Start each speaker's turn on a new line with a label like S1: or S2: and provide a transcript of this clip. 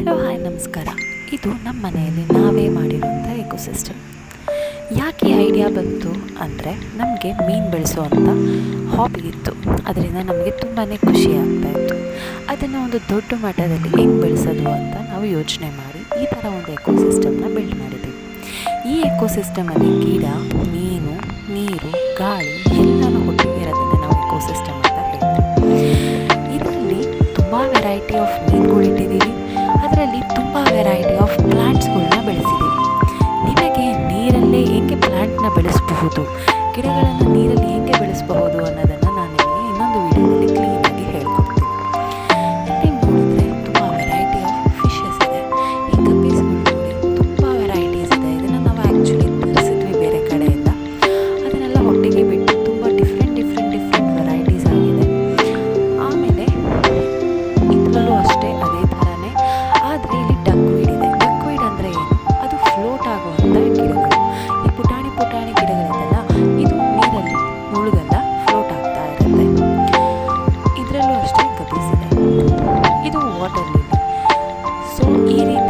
S1: Hello hi ನಮಸ್ಕಾರ. ಇದು ನಮ್ಮ ಮನೆಯಲ್ಲಿ ನಾವೇ ಮಾಡಿರುವಂಥ ಎಕೋಸಿಸ್ಟಮ್. ಯಾಕೆ ಈ ಐಡಿಯಾ ಬಂತು ಅಂದರೆ, ನಮಗೆ ಮೀನು ಬೆಳೆಸುವಂಥ ಹಾಬಿ ಇತ್ತು. ಅದರಿಂದ ನಮಗೆ ತುಂಬಾ ಖುಷಿ ಆಗ್ತಾಯಿತ್ತು. ಅದನ್ನು ಒಂದು ದೊಡ್ಡ ಮಟ್ಟದಲ್ಲಿ ಹೆಂಗೆ ಬೆಳೆಸೋದು ಅಂತ ನಾವು ಯೋಚನೆ ಮಾಡಿ ಈ ಥರ ಒಂದು ಎಕೋಸಿಸ್ಟಮ್ನ ಬಿಲ್ಡ್ ಮಾಡಿದ್ದೀವಿ. ಈ ಎಕೋಸಿಸ್ಟಮಲ್ಲಿ ಗಿಡ, ಮೀನು, ನೀರು, ಗಾಳಿ ಎಲ್ಲನೂ ಒಟ್ಟಿಗೆ ಇರೋದನ್ನು ನಾವು ಎಕೋಸಿಸ್ಟಮ್ ಅಂತ ಹೇಳ್ತೀವಿ. ಇದರಲ್ಲಿ ತುಂಬ ವೆರೈಟಿ ಆಫ್ ಮೀನುಗಳಿಟ್ಟಿದ್ದೀವಿ. ಅದರಲ್ಲಿ ತುಂಬ ವೆರೈಟಿ ಆಫ್ ಪ್ಲ್ಯಾಂಟ್ಸ್ಗಳನ್ನ ಬೆಳೆಸಿದ್ದೀವಿ. ನಿಮಗೆ ನೀರಲ್ಲೇ ಹೇಗೆ ಪ್ಲ್ಯಾಂಟ್ನ ಬೆಳೆಸಬಹುದು, ಗಿಡಗಳನ್ನು ನೀರಲ್ಲಿ ಹೇಗೆ ಬೆಳೆಸಬಹುದು ಅನ್ನೋದನ್ನು ನಾನು ನಿಮಗೆ ಇನ್ನೊಂದು ವಿಡಿಯೋದಲ್ಲಿ ಕ್ಲೀನಾಗಿ ಹೇಳ್ಕೊಡ್ತೀನಿ. ಇಲ್ಲಿ ನೋಡಿದ್ರೆ ತುಂಬ ವೆರೈಟಿ ಆಫ್ ಫಿಶಸ್ ಇದೆ. ಈ ಗಪ್ಪೀಸ್ಗಳು ನೋಡಿ, ತುಂಬ ವೆರೈಟೀಸ್ ಇದೆ. ಇದನ್ನು ನಾವು ಆ್ಯಕ್ಚುಲಿ ತರಿಸಿದ್ವಿ ಬೇರೆ ಕಡೆಯಿಂದ. ಅದನ್ನೆಲ್ಲ ಒಟ್ಟಿಗೆ ಬಿಟ್ಟು ತುಂಬ ಡಿಫ್ರೆಂಟ್ ವೆರೈಟೀಸ್ ಆಗಿದೆ. ಆಮೇಲೆ ಇದರಲ್ಲೂ ಅಷ್ಟೇ ಅದೇ ಥರನೇ, ಆದರೆ ಇಲ್ಲಿ ಡಕ್ವೀಡ್ ಇದೆ. ಡಕ್ವೀಡ್ ಅಂದರೆ ಏನು? ಅದು ಫ್ಲೋಟ್ ಆಗುವಂಥ ಗಿಡಗಳು. ಈ ಪುಟಾಣಿ ಗಿಡಗಳಿದೆಲ್ಲ, ಇದು ನೀರಲ್ಲಿ ಮುಳುಗಲ್ಲ, ಫ್ಲೋಟ್ ಆಗ್ತಾ ಇರುತ್ತೆ. ಇದರಲ್ಲೂ ಅಷ್ಟೇ ಗಪ್ಪೀಸ್ ಇದೆ. ಇದು ವಾಟರ್ ಲಿಲ್ಲಿ. ಸೊ ಈ ರೀತಿ